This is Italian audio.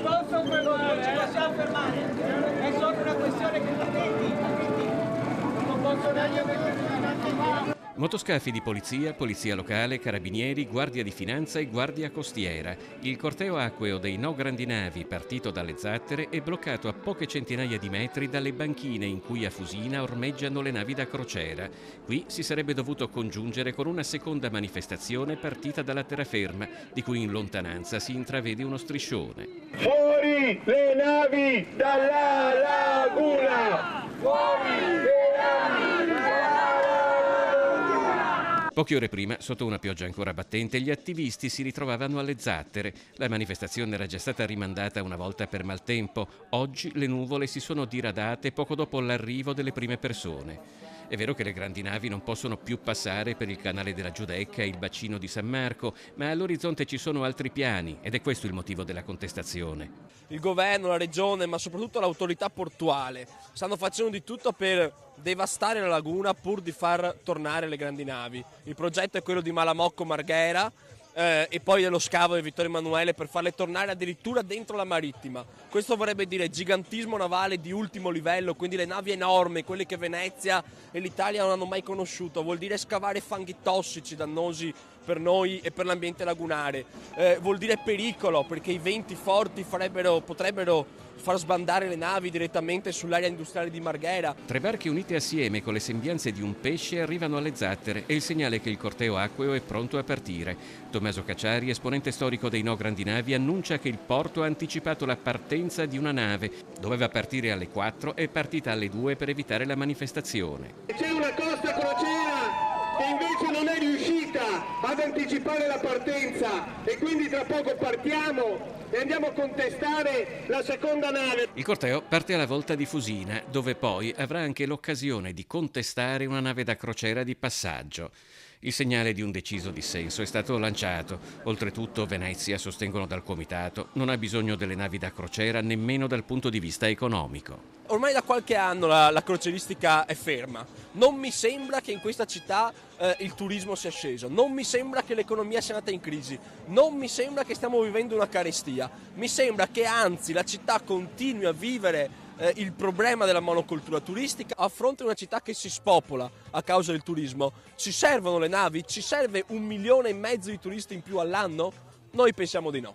posso fermare, non ci possiamo fermare, è solo una questione che attenti, non posso neanche mettermi qua. Motoscafi di polizia, polizia locale, carabinieri, guardia di finanza e guardia costiera. Il corteo acqueo dei No Grandinavi, partito dalle Zattere, è bloccato a poche centinaia di metri dalle banchine in cui a Fusina ormeggiano le navi da crociera. Qui si sarebbe dovuto congiungere con una seconda manifestazione partita dalla terraferma, di cui in lontananza si intravede uno striscione. Fuori le navi dalla laguna! Fuori le navi dalla laguna! Poche ore prima, sotto una pioggia ancora battente, gli attivisti si ritrovavano alle Zattere. La manifestazione era già stata rimandata una volta per maltempo. Oggi le nuvole si sono diradate poco dopo l'arrivo delle prime persone. È vero che le grandi navi non possono più passare per il canale della Giudecca e il bacino di San Marco, ma all'orizzonte ci sono altri piani ed è questo il motivo della contestazione. Il governo, la regione, ma soprattutto l'autorità portuale stanno facendo di tutto per devastare la laguna pur di far tornare le grandi navi. Il progetto è quello di Malamocco Marghera e poi dello scavo di Vittorio Emanuele per farle tornare addirittura dentro la marittima. Questo vorrebbe dire gigantismo navale di ultimo livello, quindi le navi enormi, quelle che Venezia e l'Italia non hanno mai conosciuto. Vuol dire scavare fanghi tossici dannosi per noi e per l'ambiente lagunare. Vuol dire pericolo, perché i venti forti potrebbero far sbandare le navi direttamente sull'area industriale di Marghera. 3 barche unite assieme con le sembianze di un pesce arrivano alle Zattere e il segnale che il corteo acqueo è pronto a partire. Tommaso Cacciari, esponente storico dei No Grandinavi, annuncia che il porto ha anticipato la partenza di una nave. Doveva partire alle 4 e è partita alle 2 per evitare la manifestazione. C'è una Costa Crociera che invece non è riuscita ad anticipare la partenza e quindi tra poco partiamo e andiamo a contestare la seconda nave. Il corteo parte alla volta di Fusina, dove poi avrà anche l'occasione di contestare una nave da crociera di passaggio. Il segnale di un deciso dissenso è stato lanciato. Oltretutto, Venezia, sostengono dal comitato, non ha bisogno delle navi da crociera nemmeno dal punto di vista economico. Ormai da qualche anno la crocieristica è ferma. Non mi sembra che in questa città il turismo sia sceso, non mi sembra che l'economia sia andata in crisi, non mi sembra che stiamo vivendo una carestia. Mi sembra che anzi la città continui a vivere il problema della monocultura turistica a fronte di una città che si spopola a causa del turismo. Ci servono le navi? Ci serve 1,5 milioni di turisti in più all'anno? Noi pensiamo di no.